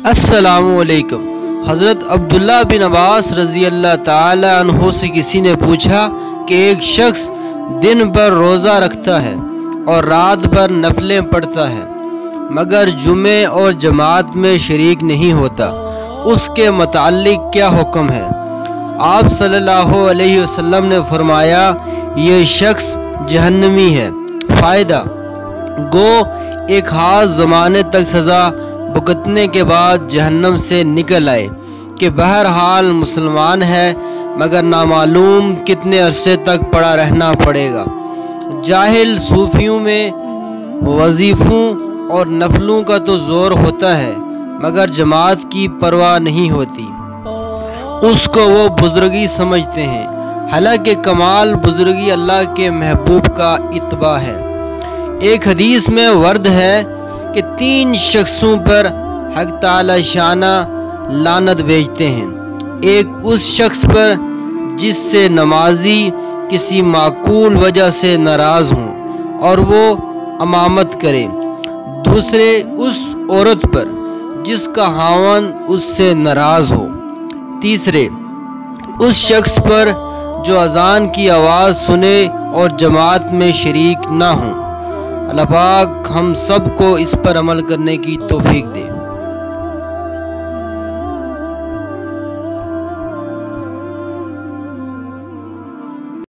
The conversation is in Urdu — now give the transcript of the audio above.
السلام علیکم۔ حضرت عبداللہ بن عباس رضی اللہ تعالی عنہ سے کسی نے پوچھا کہ ایک شخص دن بھر روزہ رکھتا ہے اور رات بھر نفلیں پڑھتا ہے مگر جمعے اور جماعت میں شریک نہیں ہوتا، اس کے متعلق کیا حکم ہے؟ آپ صلی اللہ علیہ وسلم نے فرمایا، یہ شخص جہنمی ہے۔ فائدہ: گو ایک خاص زمانے تک سزا بھگتنے کے بعد جہنم سے نکل آئے کہ بہرحال مسلمان ہے مگر نامعلوم کتنے عرصے تک پڑا رہنا پڑے گا۔ جاہل صوفیوں میں وظیفوں اور نفلوں کا تو زور ہوتا ہے مگر جماعت کی پرواہ نہیں ہوتی، اس کو وہ بزرگی سمجھتے ہیں، حالانکہ کمال بزرگی اللہ کے محبوب کا اتباع ہے۔ ایک حدیث میں ورد ہے کہ 3 شخصوں پر حق تعالی شانہ لعنت بھیجتے ہیں۔ ایک اس شخص پر جس سے نمازی کسی معقول وجہ سے ناراض ہوں اور وہ امامت کرے، دوسرے اس عورت پر جس کا خاوند اس سے ناراض ہو، تیسرے اس شخص پر جو اذان کی آواز سنے اور جماعت میں شریک نہ ہوں۔ اللہ پاک ہم سب کو اس پر عمل کرنے کی توفیق دے۔